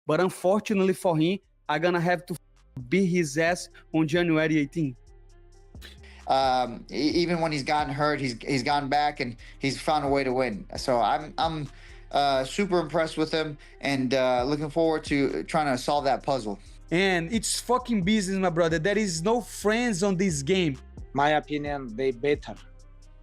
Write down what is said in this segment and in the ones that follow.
But unfortunately for him, I'm gonna have to beat his ass on January 18th. Even when he's gotten hurt, he's gone back and he's found a way to win. So I'm super impressed with him and looking forward to trying to solve that puzzle. And it's fucking business, my brother. There is no friends on this game. My opinion, they better.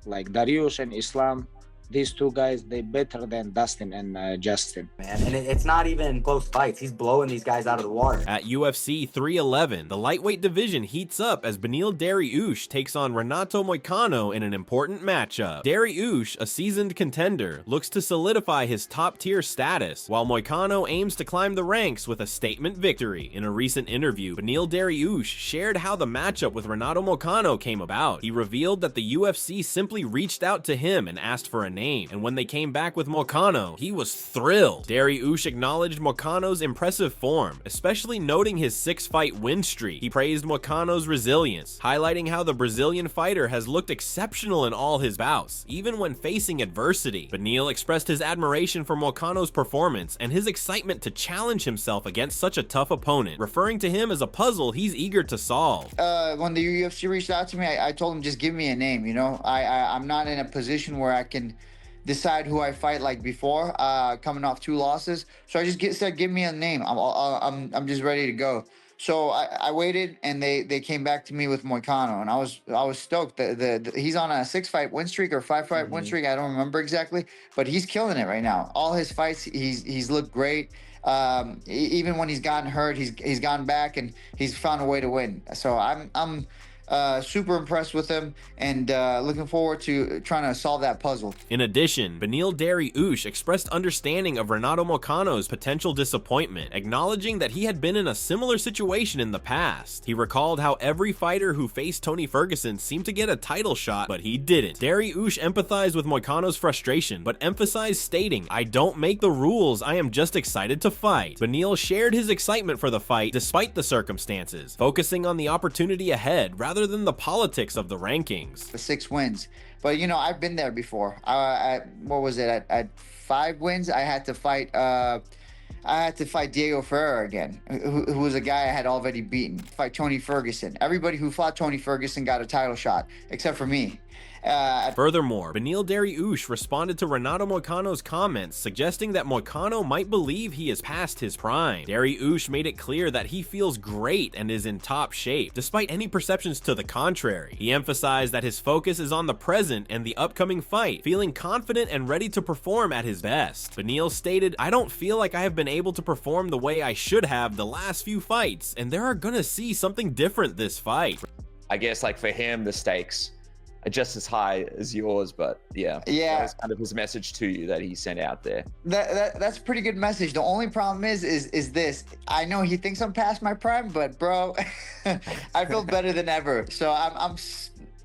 Like Dariush and Islam, these two guys, they better than Dustin and Justin. Man, and it's not even close fights. He's blowing these guys out of the water. At UFC 311, the lightweight division heats up as Beniel Dariush takes on Renato Moicano in an important matchup. Dariush, a seasoned contender, looks to solidify his top-tier status, while Moicano aims to climb the ranks with a statement victory. In a recent interview, Beniel Dariush shared how the matchup with Renato Moicano came about. He revealed that the UFC simply reached out to him and asked for a name, and when they came back with Moicano, he was thrilled. Dariush acknowledged Moicano's impressive form, especially noting his 6-fight win streak. He praised Moicano's resilience, highlighting how the Brazilian fighter has looked exceptional in all his bouts, even when facing adversity. Beniel expressed his admiration for Moicano's performance and his excitement to challenge himself against such a tough opponent, referring to him as a puzzle he's eager to solve. When the UFC reached out to me, I told him just give me a name. You know, I'm not in a position where I can decide who I fight like before, coming off 2 losses. So I just said, give me a name. I'm just ready to go. So I waited, and they came back to me with Moicano, and I was stoked. He's on a 6-fight win streak or 5-fight win streak. I don't remember exactly, but he's killing it right now. All his fights, he's looked great. Even when he's gotten hurt, he's gone back and he's found a way to win. So I'm super impressed with him and looking forward to trying to solve that puzzle. In addition, Beniel Dariush expressed understanding of Renato Moicano's potential disappointment, acknowledging that he had been in a similar situation in the past. He recalled how every fighter who faced Tony Ferguson seemed to get a title shot, but he didn't. Dariush empathized with Moicano's frustration, but emphasized stating, "I don't make the rules, I am just excited to fight." Beniel shared his excitement for the fight despite the circumstances, focusing on the opportunity ahead rather than the politics of the rankings. The 6 wins, but you know, I've been there before. What was it? At 5 wins, I had to fight Diego Ferreira again, who was a guy I had already beaten. Fight Tony Ferguson. Everybody who fought Tony Ferguson got a title shot, except for me. Furthermore, Beniel Dariush responded to Renato Moicano's comments, suggesting that Moicano might believe he is past his prime. Dariush made it clear that he feels great and is in top shape, despite any perceptions to the contrary. He emphasized that his focus is on the present and the upcoming fight, feeling confident and ready to perform at his best. Beniel stated, "I don't feel like I have been able to perform the way I should have the last few fights, and they're gonna see something different this fight." I guess like for him, the stakes are just as high as yours, but yeah, that's kind of his message to you that he sent out there. That's a pretty good message. The only problem is this. I know he thinks I'm past my prime, but bro, I feel better than ever. So I'm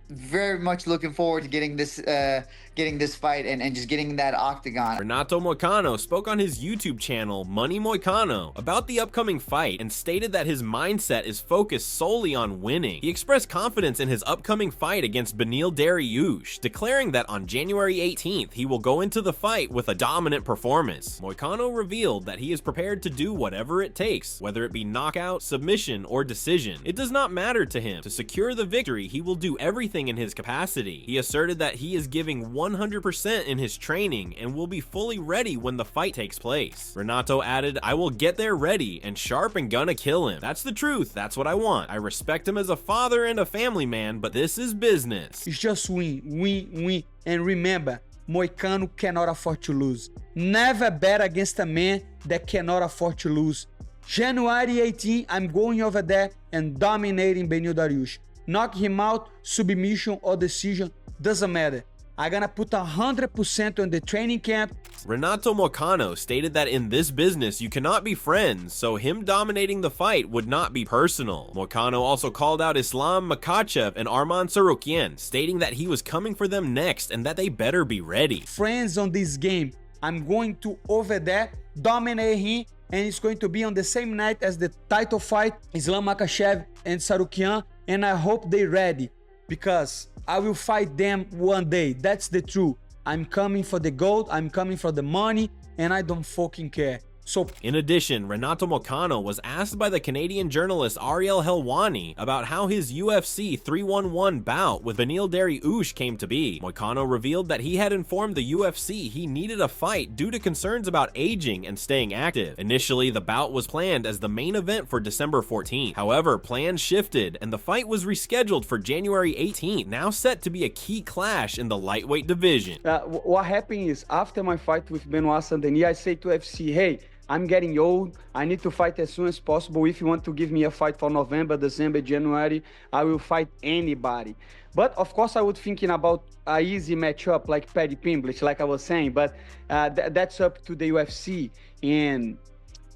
very much looking forward to getting this fight and just getting that octagon. Renato Moicano spoke on his YouTube channel, Money Moicano, about the upcoming fight and stated that his mindset is focused solely on winning. He expressed confidence in his upcoming fight against Beniel Dariush, declaring that on January 18th, he will go into the fight with a dominant performance. Moicano revealed that he is prepared to do whatever it takes, whether it be knockout, submission, or decision. It does not matter to him. To secure the victory, he will do everything in his capacity. He asserted that he is giving 100% in his training and will be fully ready when the fight takes place. Renato added, "I will get there ready and sharp and gonna kill him. That's the truth. That's what I want. I respect him as a father and a family man, but this is business." It's just win, win, win. And remember, Moicano cannot afford to lose. Never bet against a man that cannot afford to lose. January 18, I'm going over there and dominating Beniel Dariush. Knock him out, submission or decision, doesn't matter. I'm gonna put 100% on the training camp. Renato Moicano stated that in this business you cannot be friends, so him dominating the fight would not be personal. Moicano also called out Islam Makhachev and Arman Tsarukyan, stating that he was coming for them next and that they better be ready. Friends on this game, I'm going to over there, dominate him, and it's going to be on the same night as the title fight, Islam Makhachev and Tsarukyan, and I hope they're ready, because I will fight them one day. That's the truth. I'm coming for the gold, I'm coming for the money, and I don't fucking care. So, in addition, Renato Moicano was asked by the Canadian journalist Ariel Helwani about how his UFC 3-1-1 bout with Beniel Dariush came to be. Moicano revealed that he had informed the UFC he needed a fight due to concerns about aging and staying active. Initially, the bout was planned as the main event for December 14th. However, plans shifted and the fight was rescheduled for January 18th, now set to be a key clash in the lightweight division. What happened is, after my fight with Benoit Saint-Denis, I say to UFC, hey, I'm getting old. I need to fight as soon as possible. If you want to give me a fight for November, December, January, I will fight anybody. But of course, I was thinking about an easy matchup like Paddy Pimblett, like I was saying, but that's up to the UFC. And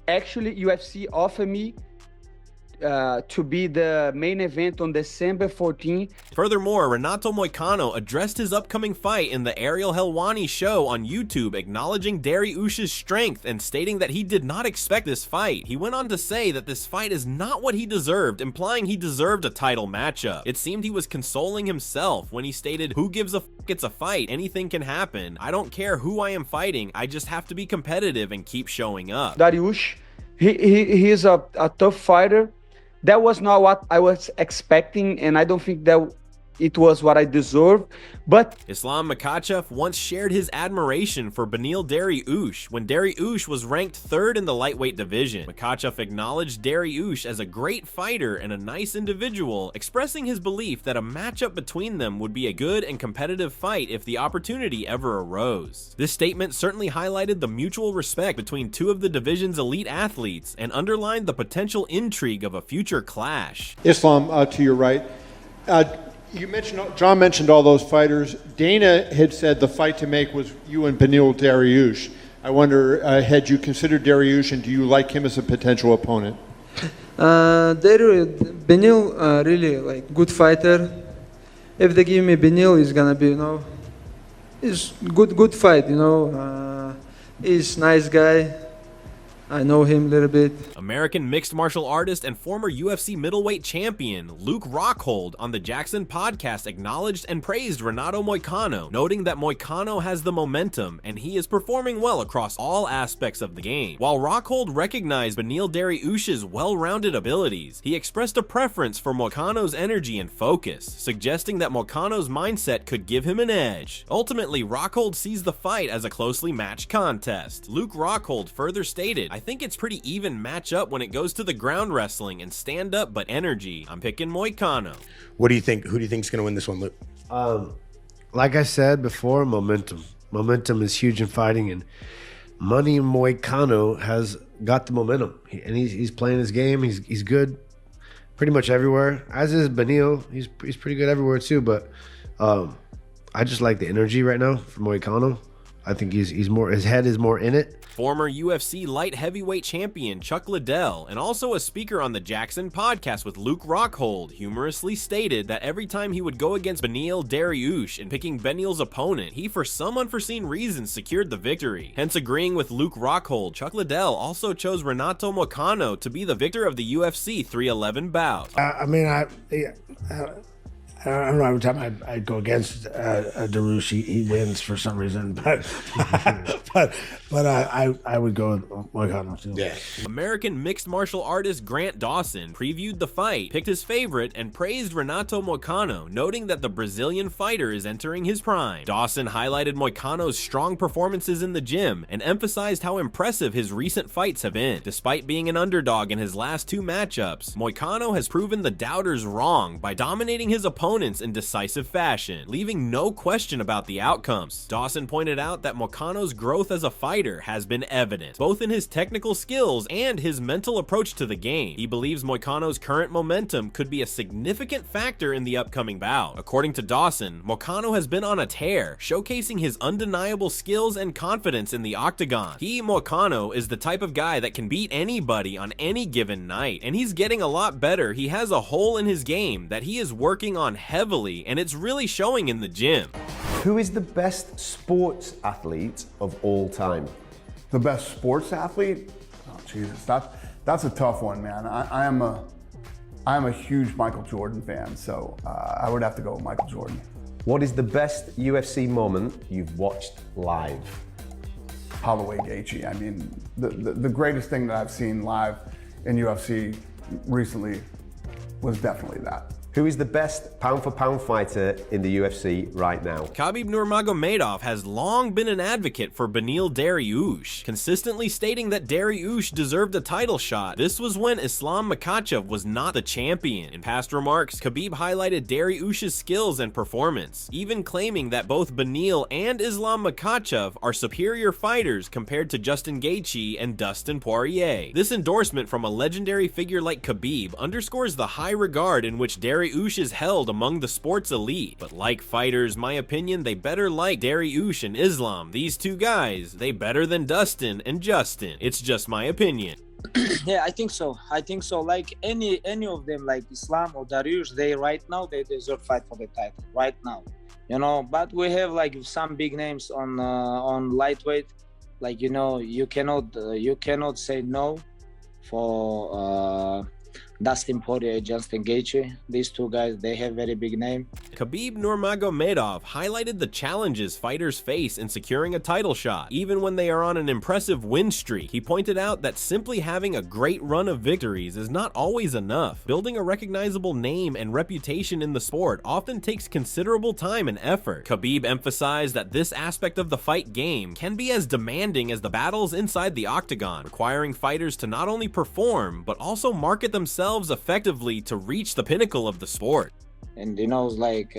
actually, UFC offered me to be the main event on December 14th. Furthermore, Renato Moicano addressed his upcoming fight in the Ariel Helwani show on YouTube, acknowledging Dariush's strength and stating that he did not expect this fight. He went on to say that this fight is not what he deserved, implying he deserved a title matchup. It seemed he was consoling himself when he stated, "Who gives a f***, it's a fight, anything can happen. I don't care who I am fighting, I just have to be competitive and keep showing up." Dariush, he is a tough fighter. That was not what I was expecting, and I don't think that it was what I deserved, but Islam Makhachev once shared his admiration for Beniel Dariush when Dariush was ranked 3rd in the lightweight division. Makhachev acknowledged Dariush as a great fighter and a nice individual, expressing his belief that a matchup between them would be a good and competitive fight if the opportunity ever arose. This statement certainly highlighted the mutual respect between two of the division's elite athletes and underlined the potential intrigue of a future clash. Islam, to your right. John mentioned all those fighters. Dana had said the fight to make was you and Beniel Dariush. I wonder, had you considered Dariush, and do you like him as a potential opponent? Beniel, really like good fighter. If they give me Beniel, it's gonna be, it's good fight, he's nice guy. I know him a little bit. American mixed martial artist and former UFC middleweight champion Luke Rockhold on the Jackson podcast acknowledged and praised Renato Moicano, noting that Moicano has the momentum and he is performing well across all aspects of the game. While Rockhold recognized Beniel Dariush's well-rounded abilities, he expressed a preference for Moicano's energy and focus, suggesting that Moicano's mindset could give him an edge. Ultimately, Rockhold sees the fight as a closely matched contest. Luke Rockhold further stated, "I think it's pretty even matchup when it goes to the ground wrestling and stand up but energy. I'm picking Moicano." What do you think? Who do you think is going to win this one, Luke? Like I said before, momentum. Momentum is huge in fighting, and Money Moicano has got the momentum, and he's playing his game. He's good pretty much everywhere, as is Beniel. He's pretty good everywhere too, but I just like the energy right now from Moicano. I think he's more, his head is more in it. Former UFC light heavyweight champion Chuck Liddell, and also a speaker on the Jackson podcast with Luke Rockhold, humorously stated that every time he would go against Beniel Dariush in picking Beniel's opponent, he for some unforeseen reason secured the victory. Hence agreeing with Luke Rockhold, Chuck Liddell also chose Renato Moicano to be the victor of the UFC 311 bout. I don't know, every time I go against Dariush, he wins for some reason, but I would go with Moicano too. Yeah. American mixed martial artist Grant Dawson previewed the fight, picked his favorite, and praised Renato Moicano, noting that the Brazilian fighter is entering his prime. Dawson highlighted Moicano's strong performances in the gym and emphasized how impressive his recent fights have been. Despite being an underdog in his last two matchups, Moicano has proven the doubters wrong by dominating his opponents in decisive fashion, leaving no question about the outcomes. Dawson pointed out that Moicano's growth as a fighter has been evident, both in his technical skills and his mental approach to the game. He believes Moicano's current momentum could be a significant factor in the upcoming bout. According to Dawson, Moicano has been on a tear, showcasing his undeniable skills and confidence in the octagon. Moicano is the type of guy that can beat anybody on any given night, and he's getting a lot better. He has a hole in his game that he is working on heavily, and it's really showing in the gym. Who is the best sports athlete of all time? The best sports athlete? Oh, Jesus, that's a tough one, man. I am a huge Michael Jordan fan, so I would have to go with Michael Jordan. What is the best UFC moment you've watched live? Holloway Gaethje. I mean, the greatest thing that I've seen live in UFC recently was definitely that. Who is the best pound-for-pound fighter in the UFC right now? Khabib Nurmagomedov has long been an advocate for Beniel Dariush, consistently stating that Dariush deserved a title shot. This was when Islam Makhachev was not the champion. In past remarks, Khabib highlighted Dariush's skills and performance, even claiming that both Beniel and Islam Makhachev are superior fighters compared to Justin Gaethje and Dustin Poirier. This endorsement from a legendary figure like Khabib underscores the high regard in which Dariush is held among the sport's elite. But like fighters, my opinion, they better like Dariush and Islam. These two guys, they better than Dustin and Justin. It's just my opinion. Yeah, I think so. Like any of them, like Islam or Dariush, they right now they deserve fight for the title right now. You know, but we have like some big names on lightweight. Like, you know, you cannot say no for Dustin Poirier, Justin Gaethje. These two guys, they have very big name. Khabib Nurmagomedov highlighted the challenges fighters face in securing a title shot, even when they are on an impressive win streak. He pointed out that simply having a great run of victories is not always enough. Building a recognizable name and reputation in the sport often takes considerable time and effort. Khabib emphasized that this aspect of the fight game can be as demanding as the battles inside the octagon, requiring fighters to not only perform, but also market themselves effectively to reach the pinnacle of the sport. And you know, like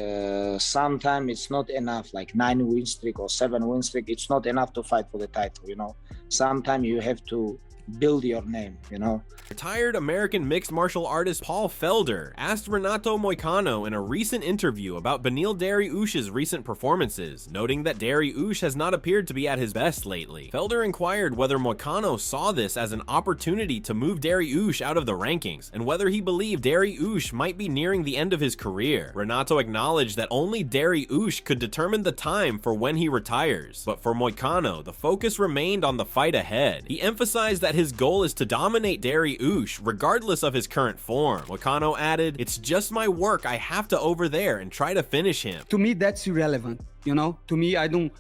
sometimes it's not enough, like 9 win streak or 7 win streak, it's not enough to fight for the title, you know. Sometimes you have to build your name, you know. Retired American mixed martial artist Paul Felder asked Renato Moicano in a recent interview about Beniel Dariush's recent performances, noting that Dariush has not appeared to be at his best lately. Felder inquired whether Moicano saw this as an opportunity to move Dariush out of the rankings, and whether he believed Dariush might be nearing the end of his career. Renato acknowledged that only Dariush could determine the time for when he retires, but for Moicano, the focus remained on the fight ahead. He emphasized that his goal is to dominate Dariush regardless of his current form. Moicano added, "It's just my work. I have to over there and try to finish him." To me, that's irrelevant. You know, to me, I don't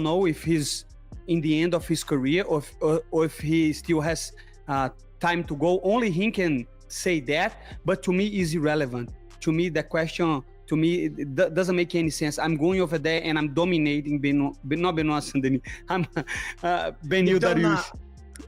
know if he's in the end of his career or if he still has time to go. Only he can say that, but to me, is irrelevant. To me, the question, to me, it doesn't make any sense. I'm going over there and I'm dominating Beniel Dariush.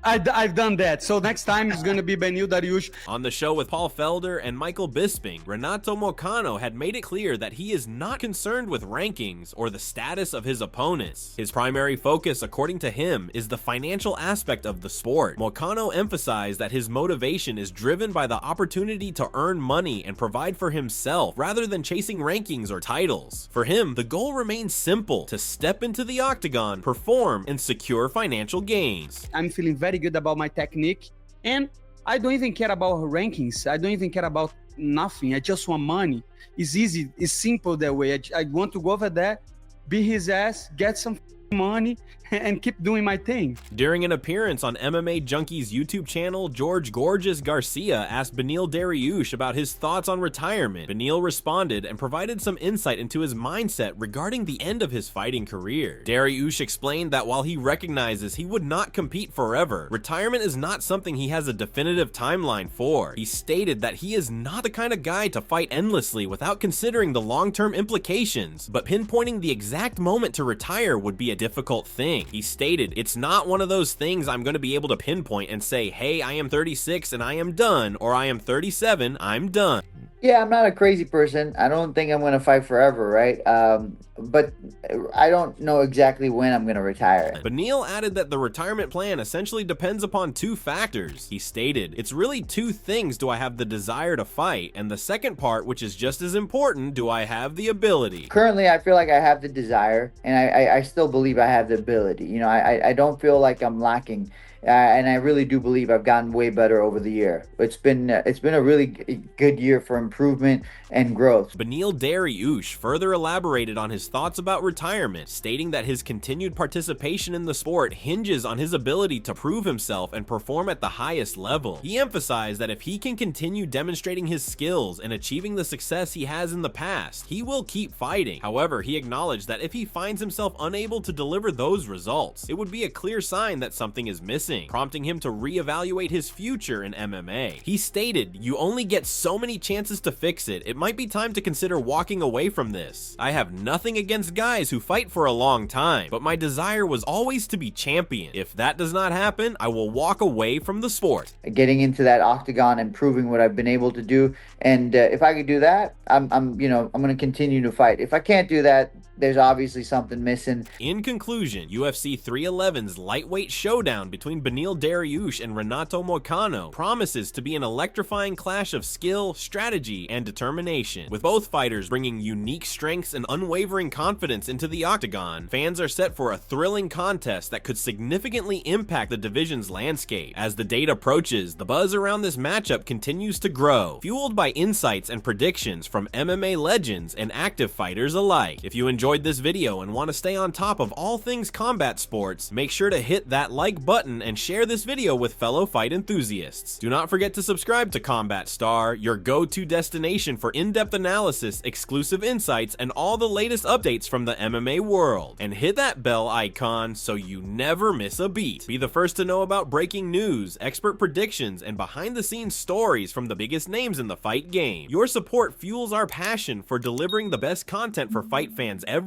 I've done that. So next time it's going to be Beniel Dariush. On the show with Paul Felder and Michael Bisping, Renato Moicano had made it clear that he is not concerned with rankings or the status of his opponents. His primary focus, according to him, is the financial aspect of the sport. Moicano emphasized that his motivation is driven by the opportunity to earn money and provide for himself rather than chasing rankings or titles. For him, the goal remains simple: to step into the octagon, perform, and secure financial gains. I'm feeling very good about my technique, and I don't even care about rankings. I don't even care about nothing. I just want money. It's easy, it's simple that way. I want to go over there, beat his ass, get some money, and keep doing my thing. During an appearance on MMA Junkie's YouTube channel, George Gorgeous Garcia asked Beniel Dariush about his thoughts on retirement. Beniel responded and provided some insight into his mindset regarding the end of his fighting career. Dariush explained that while he recognizes he would not compete forever, retirement is not something he has a definitive timeline for. He stated that he is not the kind of guy to fight endlessly without considering the long-term implications, but pinpointing the exact moment to retire would be a difficult thing. He stated, "It's not one of those things I'm going to be able to pinpoint and say, hey, I am 36 and I am done, or I am 37, I'm done." Yeah, I'm not a crazy person. I don't think I'm going to fight forever, right? But I don't know exactly when I'm going to retire. Beniel added that the retirement plan essentially depends upon 2 factors. He stated, "It's really 2 things. Do I have the desire to fight? And the second part, which is just as important, do I have the ability?" Currently, I feel like I have the desire, and I still believe I have the ability. You know, I don't feel like I'm lacking. And I really do believe I've gotten way better over the year. It's been a really good year for improvement and growth. Beniel Dariush further elaborated on his his thoughts about retirement, stating that his continued participation in the sport hinges on his ability to prove himself and perform at the highest level. He emphasized that if he can continue demonstrating his skills and achieving the success he has in the past, he will keep fighting. However, he acknowledged that if he finds himself unable to deliver those results, it would be a clear sign that something is missing, prompting him to reevaluate his future in MMA. He stated, "You only get so many chances to fix it. It might be time to consider walking away from this. I have nothing against guys who fight for a long time, but my desire was always to be champion. If that does not happen, I will walk away from the sport." Getting into that octagon and proving what I've been able to do, and if I could do that, I'm going to continue to fight. If I can't do that, there's obviously something missing. In conclusion, UFC 311's lightweight showdown between Beniel Dariush and Renato Moicano promises to be an electrifying clash of skill, strategy, and determination. With both fighters bringing unique strengths and unwavering confidence into the octagon, fans are set for a thrilling contest that could significantly impact the division's landscape. As the date approaches, the buzz around this matchup continues to grow, fueled by insights and predictions from MMA legends and active fighters alike. If you enjoyed this video and want to stay on top of all things combat sports, make sure to hit that like button and share this video with fellow fight enthusiasts. Do not forget to subscribe to Combat Star, your go-to destination for in-depth analysis, exclusive insights, and all the latest updates from the MMA world. And hit that bell icon so you never miss a beat. Be the first to know about breaking news, expert predictions, and behind-the-scenes stories from the biggest names in the fight game. Your support fuels our passion for delivering the best content for fight fans everywhere.